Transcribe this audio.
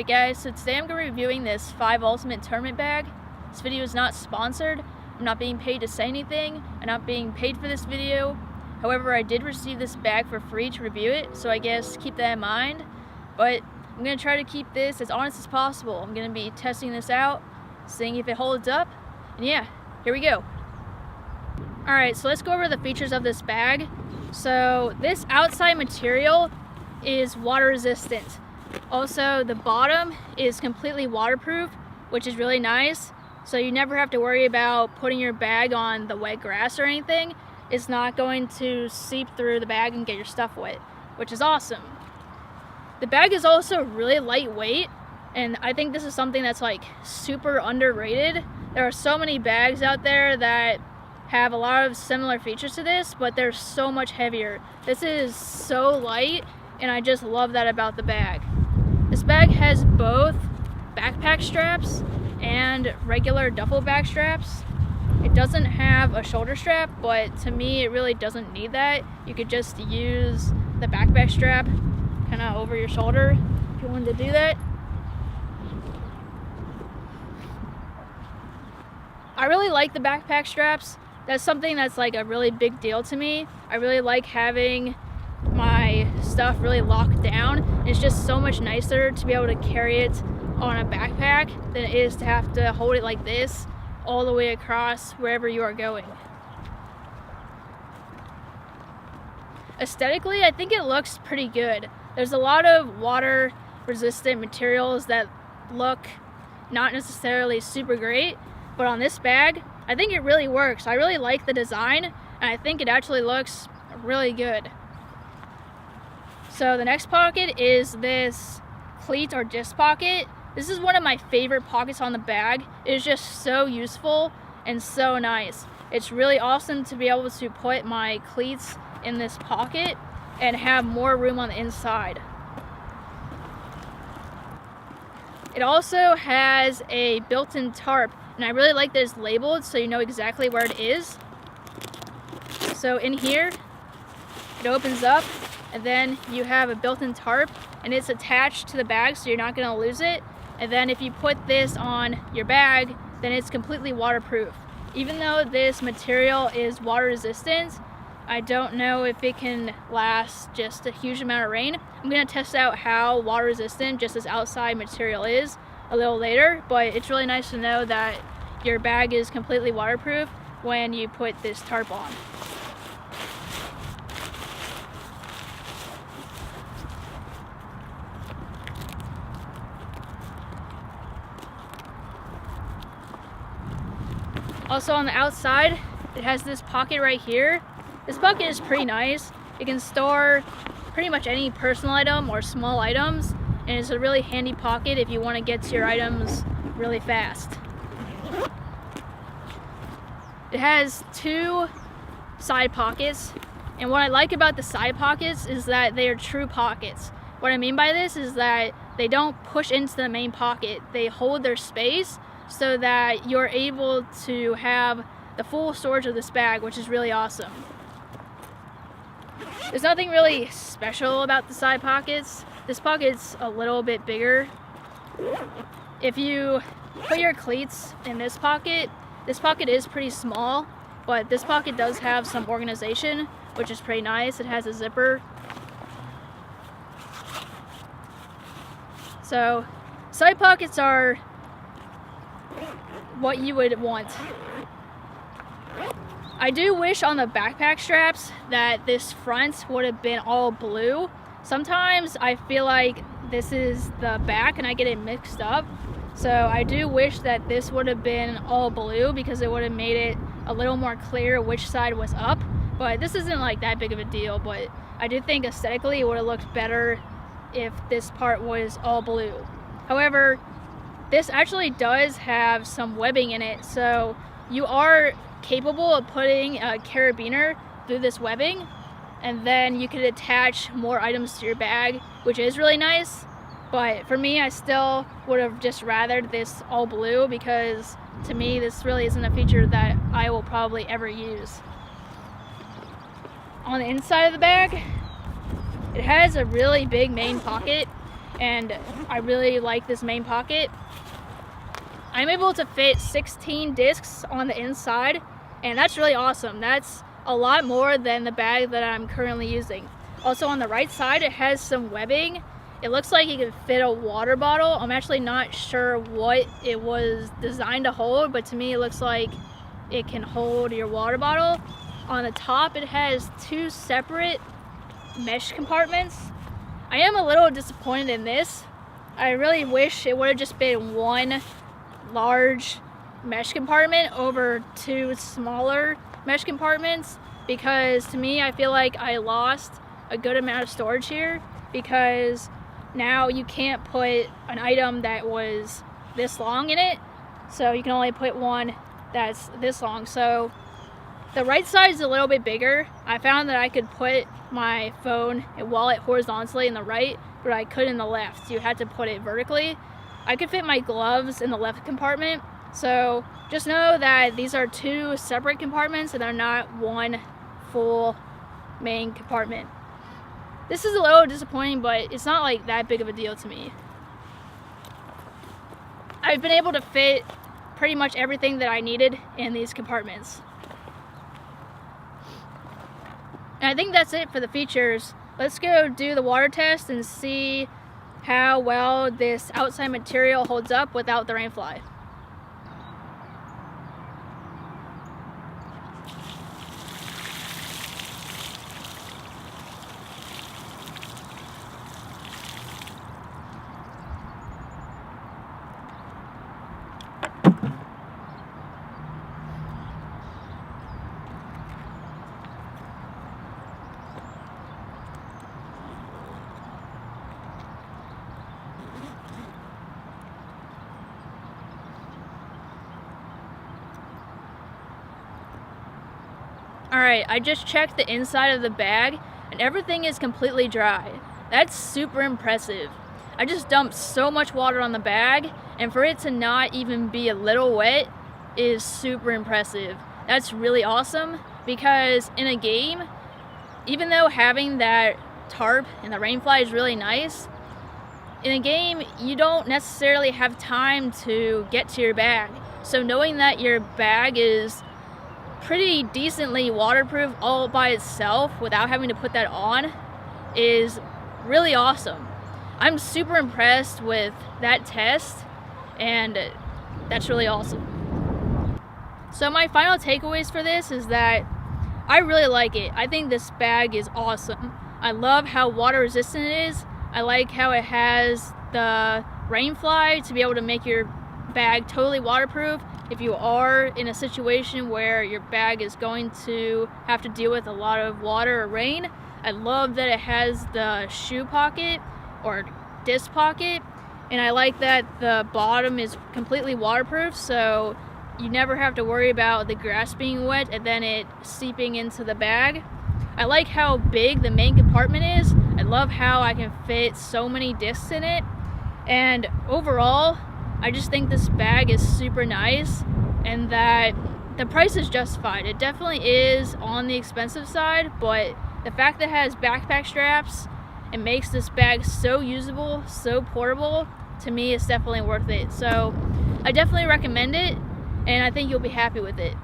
Alright guys, so today I'm going to be reviewing this 5 Ultimate Tournament bag. This video is not sponsored. I'm not being paid to say anything. I'm not being paid for this video. However, I did receive this bag for free to review it, so I guess keep that in mind. But I'm going to try to keep this as honest as possible. I'm going to be testing this out, seeing if it holds up, and yeah, here we go. Alright, so let's go over the features of this bag. So this outside material is water resistant. Also, the bottom is completely waterproof, which is really nice. So you never have to worry about putting your bag on the wet grass or anything. It's not going to seep through the bag and get your stuff wet, which is awesome. The bag is also really lightweight, and I think this is something that's like super underrated. There are so many bags out there that have a lot of similar features to this, but they're so much heavier. This is so light, and I just love that about the bag. This bag has both backpack straps and regular duffel bag straps. It doesn't have a shoulder strap, but to me it really doesn't need that. You could just use the backpack strap kind of over your shoulder if you wanted to do that. I really like the backpack straps. That's something that's like a really big deal to me. I really like having my stuff really locked down. It's just so much nicer to be able to carry it on a backpack than it is to have to hold it like this all the way across wherever you are going. Aesthetically, I think it looks pretty good. There's a lot of water resistant materials that look not necessarily super great, but on this bag, I think it really works. I really like the design, and I think it actually looks really good. So the next pocket is this cleat or disc pocket. This is one of my favorite pockets on the bag. It is just so useful and so nice. It's really awesome to be able to put my cleats in this pocket and have more room on the inside. It also has a built-in tarp, and I really like that it's labeled so you know exactly where it is. So in here, it opens up, and then you have a built-in tarp, and it's attached to the bag so you're not going to lose it. And then if you put this on your bag, then it's completely waterproof. Even though this material is water resistant, I don't know if it can last just a huge amount of rain. I'm going to test out how water resistant just this outside material is a little later, but it's really nice to know that your bag is completely waterproof when you put this tarp on. Also on the outside, it has this pocket right here. This pocket is pretty nice. It can store pretty much any personal item or small items, and it's a really handy pocket if you want to get to your items really fast. It has 2 side pockets, and what I like about the side pockets is that they are true pockets. What I mean by this is that they don't push into the main pocket. They hold their space so that you're able to have the full storage of this bag, which is really awesome. There's nothing really special about the side pockets. This pocket's a little bit bigger. If you put your cleats in this pocket is pretty small, but this pocket does have some organization, which is pretty nice. It has a zipper. So side pockets are what you would want. I do wish on the backpack straps that this front would have been all blue. Sometimes I feel like this is the back and I get it mixed up. So I do wish that this would have been all blue because it would have made it a little more clear which side was up. But this isn't like that big of a deal, but I do think aesthetically it would have looked better if this part was all blue. However, this actually does have some webbing in it, so you are capable of putting a carabiner through this webbing, and then you could attach more items to your bag, which is really nice. But for me, I still would have just rathered this all blue because to me this really isn't a feature that I will probably ever use. On the inside of the bag, it has a really big main pocket, and I really like this main pocket. I'm able to fit 16 discs on the inside, and that's really awesome. That's a lot more than the bag that I'm currently using. Also on the right side, it has some webbing. It looks like it could fit a water bottle. I'm actually not sure what it was designed to hold, but to me it looks like it can hold your water bottle. On the top, it has 2 separate mesh compartments. I am a little disappointed in this. I really wish it would have just been one large mesh compartment over 2 smaller mesh compartments, because to me I feel like I lost a good amount of storage here, because now you can't put an item that was this long in it, so you can only put one that's this long. So the right side is a little bit bigger. I found that I could put my phone and wallet horizontally in the right, but I couldn't in the left. You had to put it vertically. I could fit my gloves in the left compartment, so just know that these are 2 separate compartments and they're not one full main compartment. This is a little disappointing, but it's not like that big of a deal to me. I've been able to fit pretty much everything that I needed in these compartments. And I think that's it for the features. Let's go do the water test and see how well this outside material holds up without the rainfly. Alright, I just checked the inside of the bag and everything is completely dry. That's super impressive. I just dumped so much water on the bag, and for it to not even be a little wet is super impressive. That's really awesome, because in a game, even though having that tarp and the rainfly is really nice, in a game you don't necessarily have time to get to your bag. So knowing that your bag is pretty decently waterproof all by itself without having to put that on is really awesome. I'm super impressed with that test, and that's really awesome. So my final takeaways for this is that I really like it. I think this bag is awesome. I love how water resistant it is. I like how it has the rainfly to be able to make your bag totally waterproof if you are in a situation where your bag is going to have to deal with a lot of water or rain. I love that it has the shoe pocket or disc pocket, and I like that the bottom is completely waterproof, so you never have to worry about the grass being wet and then it seeping into the bag. I like how big the main compartment is. I love how I can fit so many discs in it, and overall I just think this bag is super nice, and that the price is justified. It definitely is on the expensive side, but the fact that it has backpack straps and makes this bag so usable, so portable, to me it's definitely worth it. So I definitely recommend it, and I think you'll be happy with it.